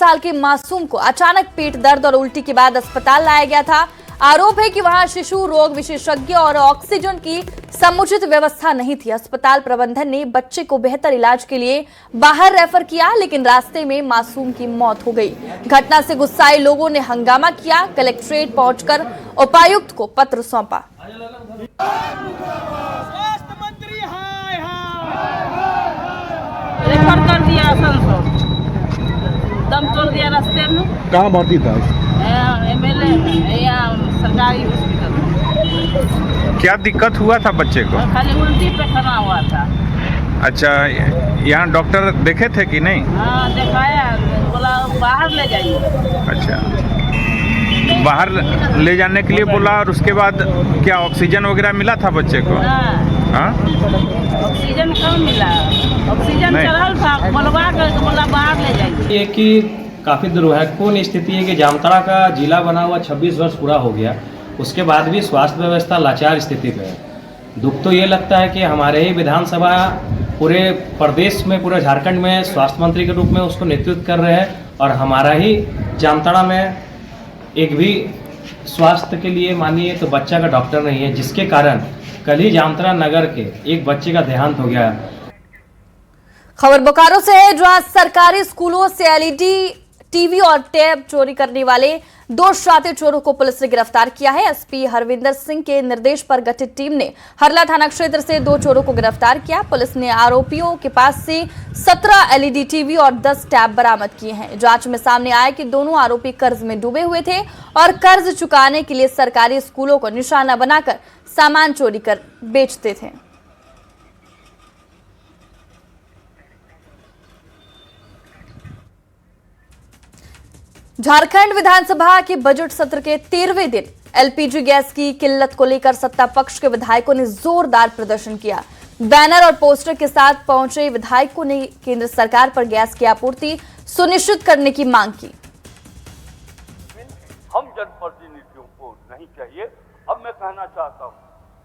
साल के मासूम को अचानक पेट दर्द और उल्टी के बाद अस्पताल लाया गया था। आरोप है कि वहां शिशु रोग विशेषज्ञ और ऑक्सीजन की समुचित व्यवस्था नहीं थी। अस्पताल प्रबंधन ने बच्चे को बेहतर इलाज के लिए बाहर रेफर किया, लेकिन रास्ते में मासूम की मौत हो गई। घटना से गुस्साए लोगों ने हंगामा किया। कलेक्ट्रेट पहुंचकर उपायुक्त को पत्र सौंपा। रेफर कर दिया आसनसोल, दम तोड़ दिया रास्ते में। कहाँ भर्ती था? एमएलए या सरकारी हॉस्पिटल। क्या दिक्कत हुआ था बच्चे को? खाली उल्टी पैखाना हुआ था। अच्छा, यहाँ डॉक्टर देखे थे कि नहीं? हाँ दिखाया, बोला बाहर ले जाइए। अच्छा, बाहर ले जाने के लिए बोला। और उसके बाद क्या ऑक्सीजन वगैरह मिला था बच्चे को? हाँ, ऑक्सीजन कहाँ मिला? ऑक्सीजन चढ़ल था, बोलवा कर बोला बाहर ले जाइए। ये कि काफ़ी दुर्भाग्यपूर्ण स्थिति है कि जामताड़ा का जिला बना हुआ 26 वर्ष पूरा हो गया, उसके बाद भी स्वास्थ्य व्यवस्था लाचार स्थिति पे है। दुख तो ये लगता है कि हमारे ही विधानसभा पूरे प्रदेश में, पूरे झारखंड में स्वास्थ्य मंत्री के रूप में उसको नेतृत्व कर रहे हैं, और हमारा ही जामताड़ा में एक भी स्वास्थ्य के लिए मानिए तो बच्चा का डॉक्टर नहीं है, जिसके कारण कल ही जामताड़ा नगर के एक बच्चे का देहांत हो गया। खबर बोकारो से है, जहां सरकारी स्कूलों से एलईडी टीवी और टैब चोरी करने वाले 2 शातिर चोरों को पुलिस ने गिरफ्तार किया है। एसपी हरविंदर सिंह के निर्देश पर गठित टीम ने हरला थाना क्षेत्र से 2 चोरों को गिरफ्तार किया। पुलिस ने आरोपियों के पास से 17 एलईडी टीवी और 10 टैब बरामद किए हैं। जांच में सामने आया कि दोनों आरोपी कर्ज में डूबे हुए थे और कर्ज चुकाने के लिए सरकारी स्कूलों को निशाना बनाकर सामान चोरी कर बेचते थे। झारखंड विधानसभा के बजट सत्र के 13वें दिन एलपीजी गैस की किल्लत को लेकर सत्ता पक्ष के विधायकों ने जोरदार प्रदर्शन किया। बैनर और पोस्टर के साथ पहुंचे विधायकों ने केंद्र सरकार पर गैस की आपूर्ति सुनिश्चित करने की मांग की। हम जनप्रतिनिधियों को नहीं चाहिए। अब मैं कहना चाहता हूं,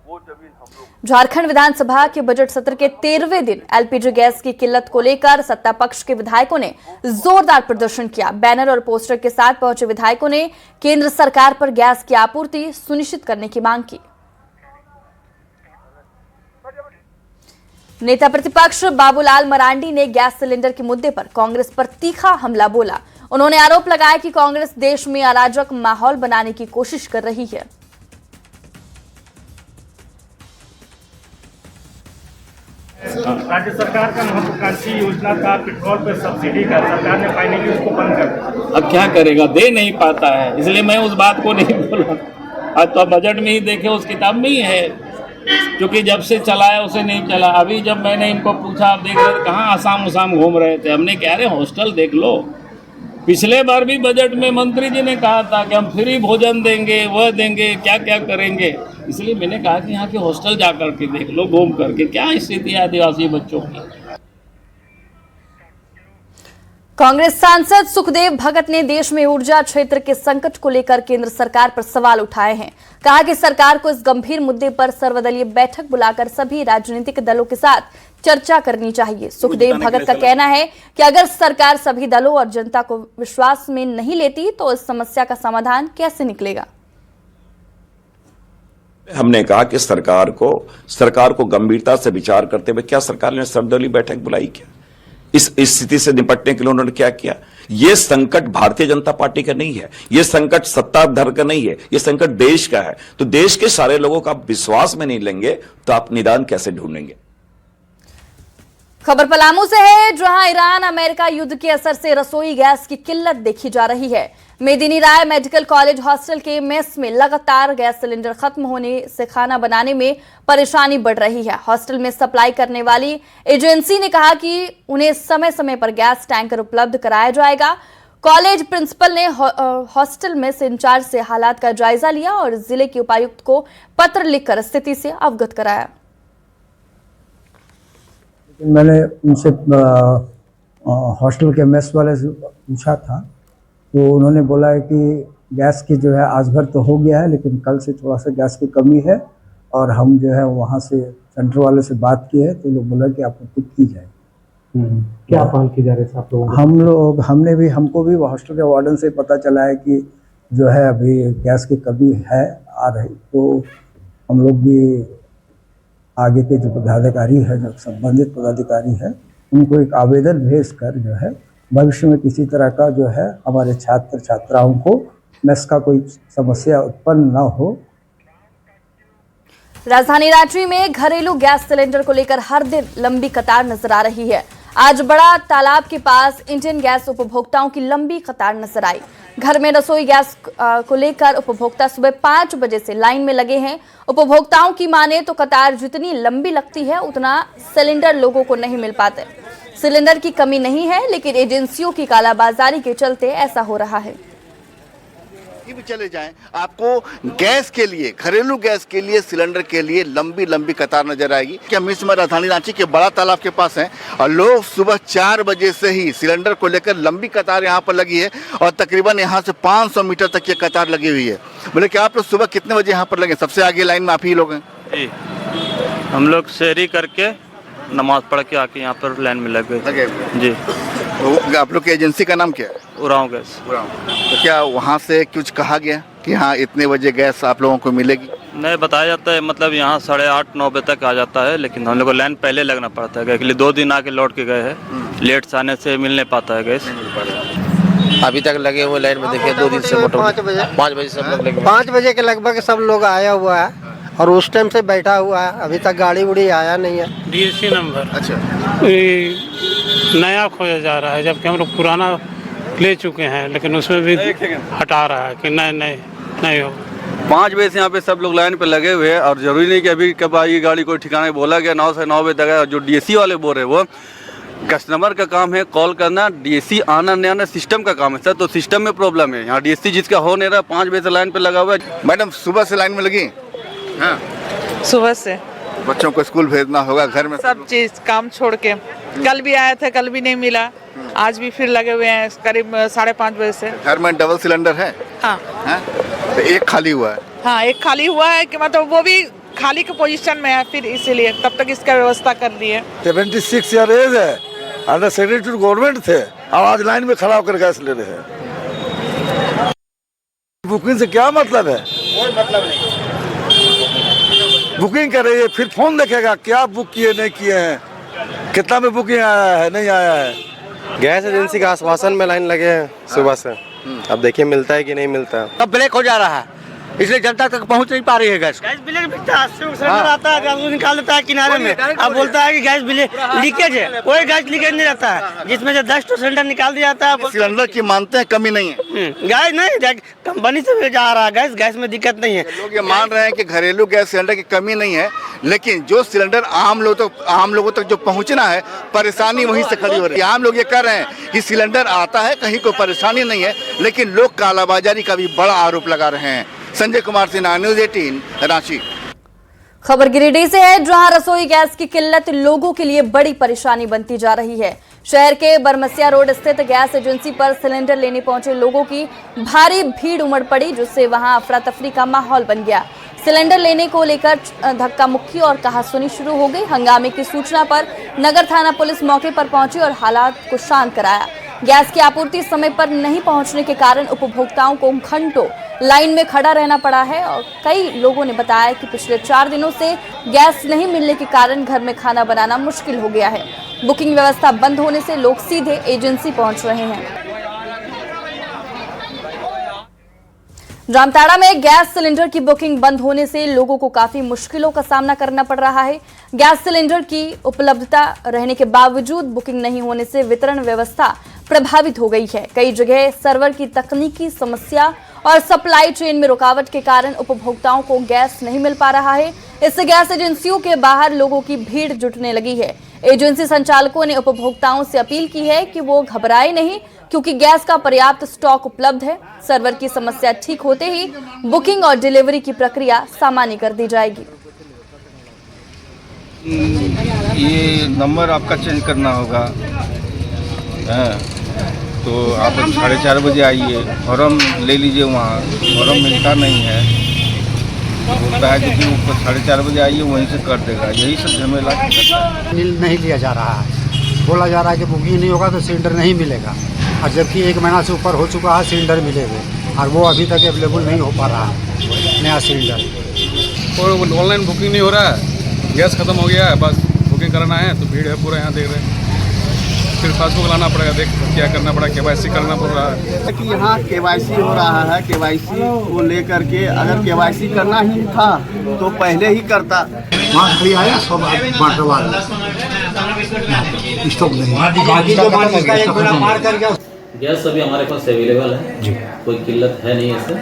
वो जमीन हम लोग। झारखंड विधानसभा के बजट सत्र के 13वें दिन एलपीजी गैस की किल्लत को लेकर सत्ता पक्ष के विधायकों ने जोरदार प्रदर्शन किया। बैनर और पोस्टर के साथ पहुंचे विधायकों ने केंद्र सरकार पर गैस की आपूर्ति सुनिश्चित करने की मांग की। नेता प्रतिपक्ष बाबूलाल मरांडी ने गैस सिलेंडर के मुद्दे पर कांग्रेस पर तीखा हमला बोला। उन्होंने आरोप लगाया कि कांग्रेस देश में अराजक माहौल बनाने की कोशिश कर रही है। राज्य सरकार का महत्वाकांक्षी योजना था पेट्रोल पर सब्सिडी का, सरकार ने फाइनली उसको बंद कर दिया। अब क्या करेगा, दे नहीं पाता है, इसलिए मैं उस बात को नहीं बोला। आज तो बजट में ही देखे, उस किताब में ही है, क्योंकि जब से चला है उसे नहीं चला। अभी जब मैंने इनको पूछा, आप देख रहे थे कहाँ आसाम उसाम घूम रहे थे, हमने कह रहे हॉस्टल देख लो। पिछले बार भी बजट में मंत्री जी ने कहा था कि हम फ्री भोजन देंगे, वह देंगे, क्या क्या करेंगे। इसलिए मैंने कहा कि यहाँ के हॉस्टल जा करके देख लो, घूम करके क्या स्थिति है आदिवासी बच्चों की। कांग्रेस सांसद सुखदेव भगत ने देश में ऊर्जा क्षेत्र के संकट को लेकर केंद्र सरकार पर सवाल उठाए हैं। कहा कि सरकार को इस गंभीर मुद्दे पर सर्वदलीय बैठक बुलाकर सभी राजनीतिक दलों के साथ चर्चा करनी चाहिए। सुखदेव भगत का कहना है कि अगर सरकार सभी दलों और जनता को विश्वास में नहीं लेती तो इस समस्या का समाधान कैसे निकलेगा। हमने कहा कि सरकार को गंभीरता से विचार करते हुए क्या सरकार ने सर्वदलीय बैठक बुलाई, क्या इस स्थिति से निपटने के लिए उन्होंने क्या किया। यह संकट भारतीय जनता पार्टी का नहीं है, यह संकट सत्ताधार का नहीं है, यह संकट देश का है। तो देश के सारे लोगों का विश्वास में नहीं लेंगे तो आप निदान कैसे ढूंढेंगे। खबर पलामू से है, जहां ईरान अमेरिका युद्ध के असर से रसोई गैस की किल्लत देखी जा रही है। मेदिनी राय मेडिकल कॉलेज हॉस्टल के मेस में लगातार गैस सिलेंडर खत्म होने से खाना बनाने में परेशानी बढ़ रही है। हॉस्टल में सप्लाई करने वाली एजेंसी ने कहा कि उन्हें समय समय पर गैस टैंकर उपलब्ध कराया जाएगा। कॉलेज प्रिंसिपल ने हॉस्टल में से इंचार्ज से हालात का जायजा लिया और जिले के उपायुक्त को पत्र लिखकर स्थिति से अवगत कराया। मैंने उनसे हॉस्टल के मेस वाले से पूछा था, तो उन्होंने बोला है कि गैस की जो है आज भर तो हो गया है, लेकिन कल से थोड़ा सा गैस की कमी है और हम जो है वहाँ से सेंटर वाले से बात की है, तो लोग बोला कि आपूर्ति की जाए। क्या अपॉन की जा रही है आप लोगों हमको भी हॉस्टल के वार्डन से पता चला है कि जो है अभी गैस की कमी है आ रही, तो हम लोग भी आगे के जो पदाधिकारी है, जो संबंधित पदाधिकारी है, उनको एक आवेदन भेज कर जो है भविष्य में किसी तरह का जो है हमारे छात्र छात्राओं को मेस का कोई समस्या उत्पन्न न हो। राजधानी रांची में घरेलू गैस सिलेंडर को लेकर हर दिन लंबी कतार नजर आ रही है। आज बड़ा तालाब के पास इंडियन गैस उपभोक्ताओं की लंबी कतार नजर आई। घर में रसोई गैस को लेकर उपभोक्ता सुबह 5 बजे से लाइन में लगे हैं। उपभोक्ताओं की माने तो कतार जितनी लंबी लगती है उतना सिलेंडर लोगों को नहीं मिल पाते। सिलेंडर की कमी नहीं है, लेकिन एजेंसियों की कालाबाजारी के चलते ऐसा हो रहा है। भी चले जाएं, आपको गैस के लिए, घरेलू गैस के लिए, सिलेंडर के लिए लंबी लंबी कतार नजर आएगी। कि हम इस समय राजधानी रांची के बड़ा तालाब के पास हैं और लोग सुबह 4 बजे से ही सिलेंडर को लेकर लंबी कतार यहाँ पर लगी है और तकरीबन यहाँ से 500 मीटर तक ये कतार लगी हुई है। बोले कि आप लोग सुबह कितने बजे यहाँ पर लगे? सबसे आगे लाइन में आप ही लोग हैं? हम लोग शहरी करके नमाज पढ़ के आके यहाँ पर लाइन में लगे जी। तो आप लोग की एजेंसी का नाम क्या है? उरांव गैस। तो क्या वहाँ से कुछ कहा गया कि हाँ इतने बजे गैस आप लोगों को मिलेगी? नहीं बताया जाता है, मतलब यहाँ 8:30-9 बजे तक आ जाता है, लेकिन हम लोग को लाइन पहले लगना पड़ता है। इसलिए 2 दिन आके लौट के गए हैं, लेट से आने से मिल नहीं पाता है गैस। अभी तक लगे हुए लाइन में, देखिए 2 दिन से 5 बजे सब लोग लगे। 5 बजे के लगभग सब लोग आया हुआ है और उस टाइम से बैठा हुआ है, अभी तक गाड़ी उड़ी आया नहीं है। डीएससी नंबर अच्छा नया खोजा जा रहा है, जबकि हम लोग पुराना ले चुके हैं, लेकिन उसमें भी हटा रहा है कि नहीं हो। 5 बजे से यहाँ पे सब लोग लाइन पे लगे हुए हैं और जरूरी नहीं कि अभी कब आएगी गाड़ी, कोई ठिकाना बोला गया 9 से 9 बजे तक है। जो डीएससी वाले बोल रहे हैं वो कस्टमर का काम है कॉल करना, डीएससी आना नहीं आना सिस्टम का काम है सर। तो सिस्टम में प्रॉब्लम है, यहाँ डीएससी जिसका हो नहीं रहा 5 बजे से लाइन पे लगा हुआ है। मैडम सुबह से लाइन में लगी? हाँ सुबह से बच्चों को स्कूल भेजना होगा, घर में सब चीज काम छोड़ के। कल भी आए थे, कल भी नहीं मिला, आज भी फिर लगे हुए हैं करीब 5:30 बजे से। घर में डबल सिलेंडर है? हाँ। तो एक खाली हुआ है? हाँ एक खाली हुआ है कि मतलब वो भी खाली के पोजीशन में है, फिर इसीलिए तब तक इसका व्यवस्था कर दी है। 76 ईयर एज है, अंडर सेक्रेटरी गवर्नमेंट थे और आज लाइन में खड़ा होकर गैस ले रहे हैं। बुकिंग से क्या मतलब है? कोई मतलब नहीं। बुकिंग कर रही है, फिर फोन देखेगा क्या बुक किए नहीं किए हैं, कितना में बुकिंग आया है नहीं आया है। गैस एजेंसी का आश्वासन में लाइन लगे हैं सुबह से, अब देखिए मिलता है कि नहीं मिलता है। अब ब्लैक हो जा रहा है, इसलिए जनता तक पहुंच नहीं पा रही है। गैस आता है, गैस निकाल देता है किनारे में, अब बोलता है कि गैस लीकेज है। कोई गैस लीकेज नहीं रहता है, जिसमें से 10 सिलेंडर निकाल दिया जाता है। सिलेंडर की मानते हैं कमी नहीं है, गैस नहीं कंपनी से जा रहा है, गैस में दिक्कत नहीं है। लोग ये मान रहे हैं कि घरेलू गैस सिलेंडर की कमी नहीं है, लेकिन जो सिलेंडर आम लोगों तक जो पहुंचना है, परेशानी वहीं से खड़ी हो रही है। आम लोग ये कह रहे हैं कि सिलेंडर आता है, कहीं कोई परेशानी नहीं है, लेकिन लोग कालाबाजारी का भी बड़ा आरोप लगा रहे हैं। संजय कुमार सिन्हा, न्यूज़ 18 रांची। खबर गिरिडीह से है, जहां रसोई गैस की किल्लत लोगों के लिए बड़ी परेशानी बनती जा रही है। शहर के बरमसिया रोड स्थित गैस एजेंसी पर सिलेंडर लेने पहुंचे लोगों की भारी भीड़ उमड़ पड़ी, जिससे वहां अफरा तफरी का माहौल बन गया। सिलेंडर लेने को लेकर धक्का मुक्की और कहासुनी शुरू हो गई। हंगामे की सूचना पर नगर थाना पुलिस मौके पर पहुंची और हालात को शांत कराया। गैस की आपूर्ति समय पर नहीं पहुंचने के कारण उपभोक्ताओं को घंटों लाइन में खड़ा रहना पड़ा है और कई लोगों ने बताया कि पिछले 4 दिनों से गैस नहीं मिलने के कारण घर में खाना बनाना मुश्किल हो गया है। बुकिंग व्यवस्था बंद होने से लोग सीधे एजेंसी पहुंच रहे हैं। जामताड़ा में गैस सिलेंडर की बुकिंग बंद होने से लोगों को काफी मुश्किलों का सामना करना पड़ रहा है। गैस सिलेंडर की उपलब्धता रहने के बावजूद बुकिंग नहीं होने से वितरण व्यवस्था प्रभावित हो गई है। कई जगह सर्वर की तकनीकी समस्या और सप्लाई चेन में रुकावट के कारण उपभोक्ताओं को गैस नहीं मिल पा रहा है। इससे गैस एजेंसियों के बाहर लोगों की भीड़ जुटने लगी है। एजेंसी संचालकों ने उपभोक्ताओं से अपील की है कि वो घबराए नहीं, क्योंकि गैस का पर्याप्त स्टॉक उपलब्ध है। सर्वर की समस्या ठीक होते ही बुकिंग और डिलीवरी की प्रक्रिया सामान्य कर दी जाएगी। ये नंबर आपका चेंज करना होगा, तो आप 4:30 बजे आइए, फॉर्म ले लीजिए। वहाँ फॉर्म मिलता नहीं है, होता है कि वो 4:30 बजे आइए, वहीं से कर देगा। यही सब झमेला नहीं लिया जा रहा है, बोला जा रहा है कि बुकिंग नहीं होगा तो सिलेंडर नहीं मिलेगा, और जबकि 1 महीना से ऊपर हो चुका है सिलेंडर मिलेगा, और वो अभी तक अवेलेबल नहीं हो पा रहा है नया सिलेंडर। और ऑनलाइन बुकिंग नहीं हो रहा है, गैस खत्म हो गया है, बस बुकिंग कराना है तो भीड़ है पूरा, यहाँ देख रहे हैं। फिर पासबुक लाना पड़ेगा, देख क्या करना पड़ा, KYC करना पड़ रहा है कि यहाँ KYC हो रहा है। KYC को लेकर के अगर KYC करना ही था तो पहले ही करता। सब स्टॉक गैस अभी हमारे पास अवेलेबल है जी, कोई किल्लत है नहीं ऐसे।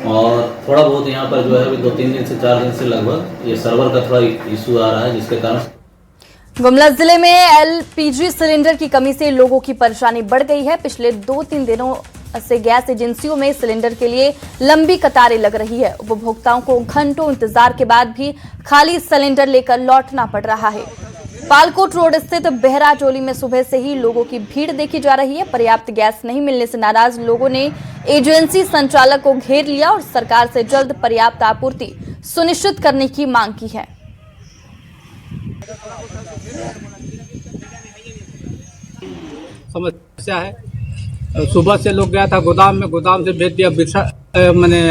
और थोड़ा बहुत यहाँ पर जो है अभी 2-3 दिन से 4 दिन से लगभग ये सर्वर का थोड़ा इशू आ रहा है, जिसके कारण गुमला जिले में LPG सिलेंडर की कमी से लोगों की परेशानी बढ़ गई है। पिछले 2-3 दिनों से गैस एजेंसियों में सिलेंडर के लिए लंबी कतारें लग रही है। उपभोक्ताओं को घंटों इंतजार के बाद भी खाली सिलेंडर लेकर लौटना पड़ रहा है। पालकोट रोड स्थित बेहरा टोली में सुबह से ही लोगों की भीड़ देखी जा रही है। पर्याप्त गैस नहीं मिलने से नाराज लोगों ने एजेंसी संचालक को घेर लिया और सरकार से जल्द पर्याप्त आपूर्ति सुनिश्चित करने की मांग की है। समस्या है, सुबह से लोग गया था गोदाम में, गोदाम से भेज दिया मैंने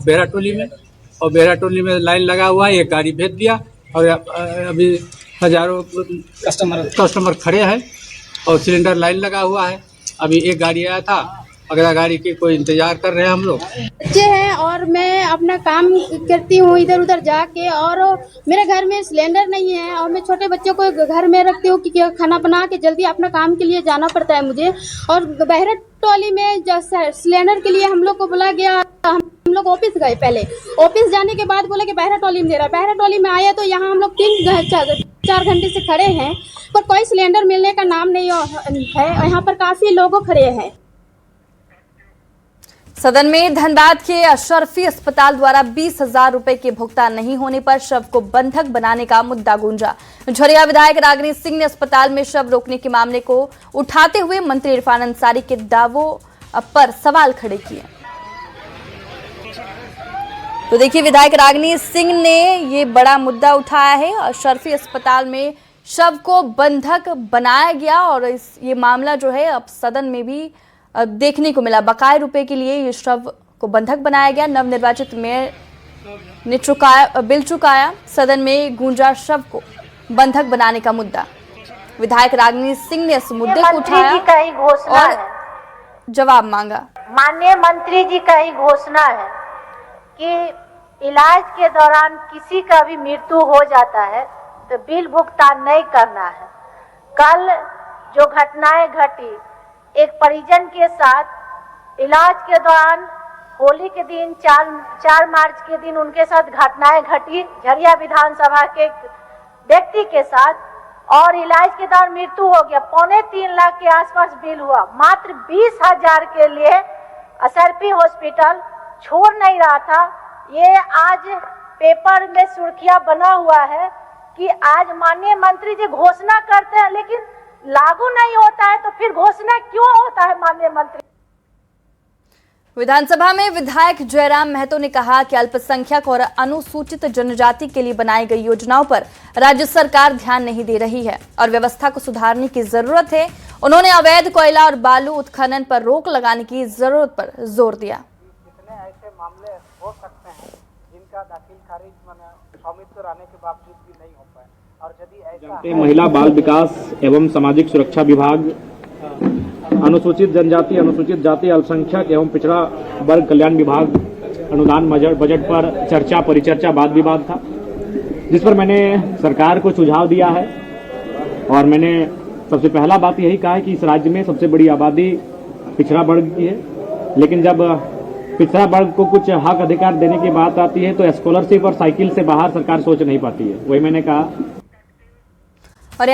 बेहरा टोली में, और बेहरा टोली में लाइन लगा हुआ है, एक गाड़ी भेज दिया और अभी हजारों कस्टमर खड़े हैं और सिलेंडर लाइन लगा हुआ है। अभी एक गाड़ी आया था, अगला गाड़ी के कोई इंतजार कर रहे हैं हम लोग। बच्चे हैं और मैं अपना काम करती हूँ इधर उधर जाके, और मेरे घर में सिलेंडर नहीं है और मैं छोटे बच्चों को घर में रखती हूँ कि खाना बना के जल्दी अपना काम के लिए जाना पड़ता है मुझे। और बहरा टोली में सिलेंडर के लिए हम लोग को बोला गया, हम लोग ऑफिस गए, पहले ऑफिस जाने के बाद बोले कि बहरा टोली में दे रहा है। बहरा टोली में आया तो यहाँ हम लोग 3-4 घंटे से खड़े हैं, पर कोई सिलेंडर मिलने का नाम नहीं है। यहाँ पर काफी लोग खड़े हैं। सदन में धनबाद के अशरफी अस्पताल द्वारा 20,000 रुपए के भुगतान नहीं होने पर शव को बंधक बनाने का मुद्दा गूंजा। झरिया विधायक रागिनी सिंह ने अस्पताल में शव रोकने के मामले को उठाते हुए मंत्री इरफान अंसारी के दावों पर सवाल खड़े किए। तो देखिए, विधायक रागिनी सिंह ने ये बड़ा मुद्दा उठाया है। अशरफी अस्पताल में शव को बंधक बनाया गया और ये मामला जो है अब सदन में भी देखने को मिला। बकाए रुपए के लिए ये शव को बंधक बनाया गया। नवनिर्वाचित मेयर ने बिल चुकाया। सदन में गूंजा शव को बंधक बनाने का मुद्दा। विधायक रागिनी सिंह ने इस मुद्दे को उठाया और जवाब मांगा। माननीय मंत्री जी का ही घोषणा है कि इलाज के दौरान किसी का भी मृत्यु हो जाता है तो बिल भुगतान नहीं करना है। कल जो घटनाएं घटी, एक परिजन के साथ इलाज के दौरान होली के दिन 4 मार्च के दिन उनके साथ घटनाएं घटी झरिया विधानसभा के व्यक्ति के साथ, और इलाज के दौरान मृत्यु हो गया। 3.25 लाख के आसपास बिल हुआ। मात्र 20,000 के लिए अशरफी हॉस्पिटल छोड़ नहीं रहा था। ये आज पेपर में सुर्खियां बना हुआ है कि आज माननीय मंत्री जी घोषणा करते हैं लेकिन लागू नहीं होता है, तो फिर घोषणा क्यों होता है माननीय मंत्री? विधानसभा में विधायक जयराम महतो ने कहा कि अल्पसंख्यक और अनुसूचित जनजाति के लिए बनाई गई योजनाओं पर राज्य सरकार ध्यान नहीं दे रही है और व्यवस्था को सुधारने की जरूरत है। उन्होंने अवैध कोयला और बालू उत्खनन पर रोक लगाने की जरूरत पर जोर दिया। ऐसे मामले हो सकते हैं जिनका दाखिल खारिज स्वामित्व रहने के बावजूद भी नहीं हो पाए, और यदि ऐसा महिला बाल विकास एवं सामाजिक सुरक्षा विभाग, अनुसूचित जनजाति, अनुसूचित जाति, अल्पसंख्यक एवं पिछड़ा वर्ग कल्याण विभाग अनुदान बजट पर चर्चा परिचर्चा वाद विवाद था, जिस पर मैंने सरकार को सुझाव दिया है। और मैंने सबसे पहला बात यही कहा है कि इस राज्य में सबसे बड़ी आबादी पिछड़ा वर्ग की है, लेकिन जब पिछड़ा वर्ग को कुछ हक अधिकार देने की बात आती है तो स्कॉलरशिप और साइकिल से बाहर सरकार सोच नहीं पाती है। वही मैंने कहा। और